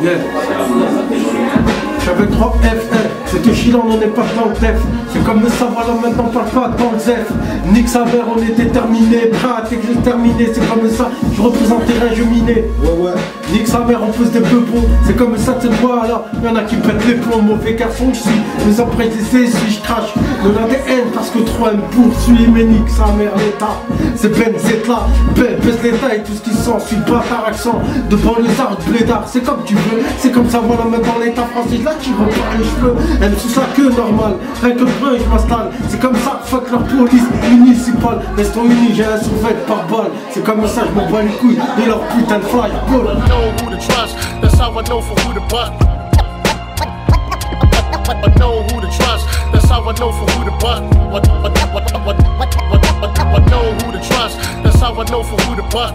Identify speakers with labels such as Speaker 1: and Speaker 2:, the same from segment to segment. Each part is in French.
Speaker 1: Yeah. J'avais 3 F, c'était chilant, on n'est pas dans le def. C'est comme ça, voilà, maintenant on parle pas dans le zef. Nique sa mère, on est déterminé, prêt à t'exterminer. C'est comme ça, je représente terrain, je minais. Ouais. Nique sa mère, on pose des peupons. C'est comme ça, tu vois là. Y'en a qui pètent les plombs, mauvais garçon, je suis. Mais après, c'est si je crache de l'ADN parce que trop me poursuit. Mais nique sa mère, l'état. C'est Ben Zetla, baisse l'état et tout ce qui s'ensuit. Bâtard accent, devant les arts, blédard. C'est comme tu veux, c'est comme ça, voilà, maintenant l'état français. Là, tu repars les cheveux. Elle me suce la queue normale, rien que le brun je m'installe. C'est comme ça, fuck leur police municipale. Restons unis, j'ai un survêt par balle. C'est comme ça, je m'en bats les couilles de leur putain de fly. That's how I know for who to buy. I know who to trust. That's how I know for who to buy. I know who to trust. That's how I know for who to buy.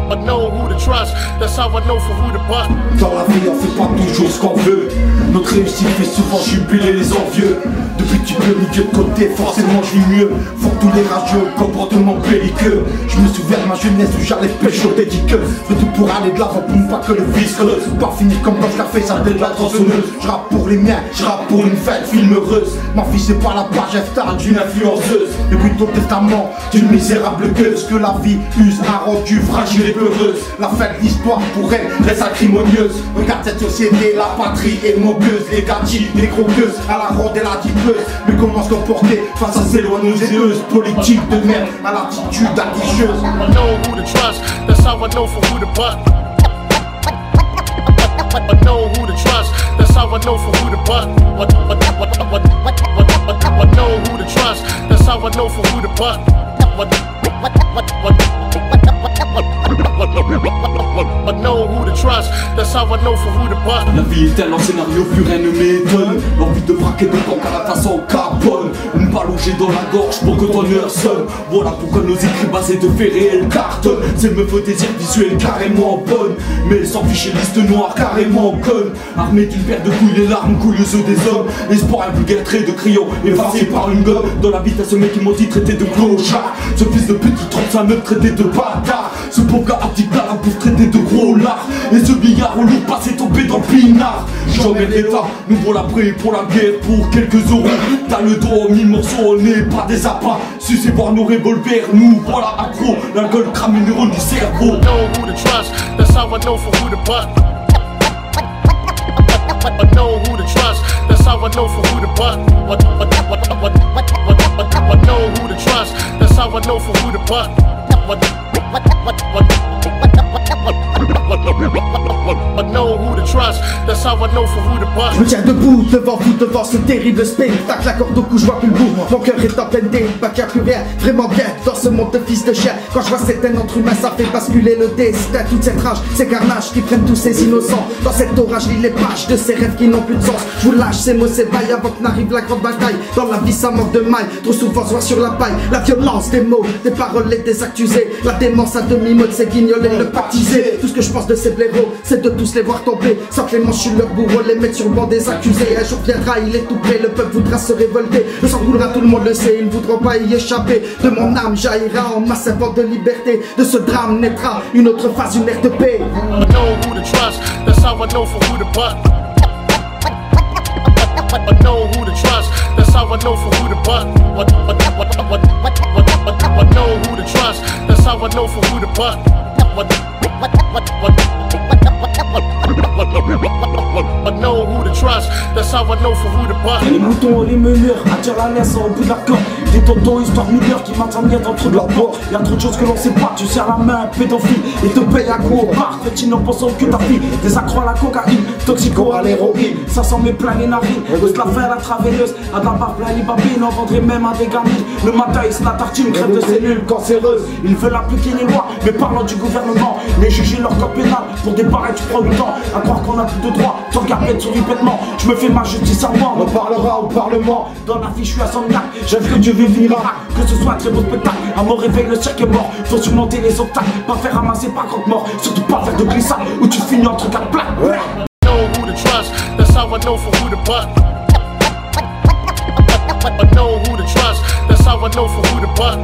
Speaker 1: I know who to trust, that's how I know for who to buy.
Speaker 2: Dans la vie on fait pas toujours ce qu'on veut. Notre réussite fait souvent jubiler les envieux. Depuis que tu peux niquer de côté, forcément je vis mieux. Faut que tous les rageux comportement belliqueux. Je me souviens de ma jeunesse où j'allais pécho des diqueuses. Je fais tout pour aller de l'avant pour ne pas que le vice creuse. Pas fini comme dans Scarface, ça de la tronçonneuse. Je rappe pour les miens, je rappe pour une fête, film heureuse. Ma fille c'est par la page F-Star d'une influenceuse. Et puis ton testament d'une misérable gueuse. Que la vie use a rendu fragile et peureuse. La fête, l'histoire pour elle reste acrimonieuse. Regarde cette société, la patrie est mogueuse. Les gâchis, les croqueuses, à la ronde et la dipeuse. Mais comment se comporter face à ces lois nauséeuses? Politique de merde à l'attitude aguicheuse.
Speaker 1: I know who to trust, that's how I know for who to buy. I know who to trust, that's how I know for who to buy. I know who to trust, that's how I know for who to buy. I know who to trust, that's how I know for who to buy.
Speaker 2: La vie est un scénario, plus rien ne m'étonne. L'envie de braquer de banque à la façon Capone. Une balle logée dans la gorge pour que ton heure sonne. Voilà pourquoi nos écrits basés de faits réels cartonnent. C'est me faut désir visuel carrément bonne, mais sans ficher liste noire carrément conne. Armé d'une paire de couilles, les larmes couilleuses des hommes. Espoir un vulgaire trait de crayon effacé par une gomme. Dans la vie t'as ce mec qui m'a dit traité de clochard. Ce fils de pute qui trompe sa meuf traité de bâtard. Ce pauvre gars aptique à la bouffe traité de gros lard. Et ce billard au loup passé tombé dans le pinard. J'emmène l'état, nous voilà prêts pour la guerre pour quelques euros. T'as le dos en 1000 morceaux, on n'est pas des appâts. Sucez voir nos revolvers, nous voilà accro. L'alcool crame les neurones du cerveau.
Speaker 1: I know who to trust, that's how I know for who to buy. I know who to trust, that's how I know for who to buy. I know who to trust, that's how I know for who to buy. I know who to trust, that's how I know for who to buy.
Speaker 3: Je me tiens debout devant vous, devant ce terrible spectacle. La corde au cou, je vois plus le bout. Mon cœur est en pleine débat, qu'il n'y a plus rien vraiment bien dans ce monde de fils de chien. Quand je vois certains entre humains, ça fait basculer le destin. Toute cette rage, ces carnages qui prennent tous ces innocents. Dans cet orage, lis les pages de ces rêves qui n'ont plus de sens. Je vous lâche ces mots, ces bails avant que n'arrive la grande bataille. Dans la vie, ça manque de mailles, trop souvent se voit sur la paille. La violence des mots, des paroles et des accusés. La démence à demi-mode, c'est guignoler, le baptiser. Tout ce que je pense de ces blaireaux, c'est de tous les voir tomber. Sans clément, je suis leur bourreau, les mettre sur le banc des accusés. Un jour viendra, il est tout prêt, le peuple voudra se révolter. Le sang coulera, tout le monde le sait, ils ne voudront pas y échapper. De mon âme jaillira en masse servante de liberté. De ce drame naîtra une autre phase, une ère de paix.
Speaker 1: I know who to trust, that's how I know for who to buy. I know who to trust, that's how I know for who to buy. I know who to trust, that's how I know for who to buy. I know who to trust, that's how I know for who to buy.
Speaker 4: Les moutons et les meneurs attirent la laisse au bout de la corde. Des tontons histoire mineurs qui m'attendent bien dentro de leur porte. Y'a trop de choses que l'on sait pas, tu serres la main à un pédophile et te paye à coup au bar. Fait-il en pensant que ta fille, des accros à la cocaïne, toxico à l'héroïne. Ça sent mes plein les narines, de la faire la travailleuse. À de la barbe la libabine, en vendrait même à des gamines. Le matin il se la tartine, crève de cellules cancéreuses. Ils veulent appliquer les lois, mais parlant du gouvernement, mais juger leur code pénal. Pour débarrer tu prends du temps à croire qu'on a plus de droit. Tu regardes bête sur répètement, je me fais ma justice en moi. On parlera au parlement, dans la vie je suis à son acte. J'aime que Dieu vive l'Irak, que ce soit un très beau spectacle. À mon réveil le cirque est mort, faut surmonter les obstacles. Pas faire ramasser par croque-mort, surtout pas faire de glissade où tu finis entre quatre plaques.
Speaker 1: I know who to trust, that's how I know for who to buy. I know who to trust, that's how I know for who to buy.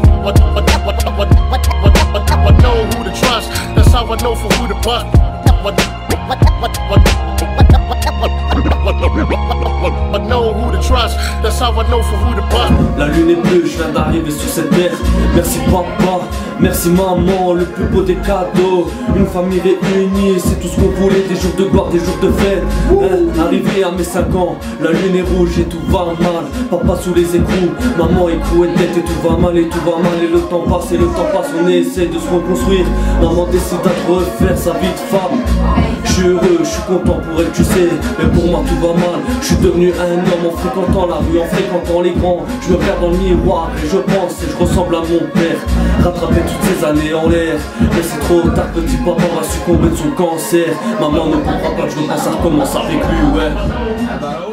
Speaker 1: I know who
Speaker 5: bust. I know who to trust, that's how I know for who to bust.
Speaker 2: La lune est bleue, je viens d'arriver sur cette terre. Merci papa, merci maman, le plus beau des cadeaux. Une famille réunie, c'est tout ce qu'on voulait. Des jours de gloire, des jours de fête. Arrivé à mes 5 ans, la lune est rouge et tout va mal. Papa sous les écrous, maman écrou et tête et tout va mal et tout va mal. Et le temps passe et le temps passe, on essaie de se reconstruire. Maman décide de refaire sa vie de femme. Je suis heureux, je suis content pour elle, tu sais. Mais pour moi tout va mal. Je suis devenu un homme en fréquentant la rue, en fréquentant les grands. Je me regarde dans le miroir et je pense et je ressemble à mon père. Rattraper toutes ces années en l'air. Mais c'est trop tard, petit papa va succomber de son cancer. Maman ne comprend pas que je repense à recommencer avec lui, ouais.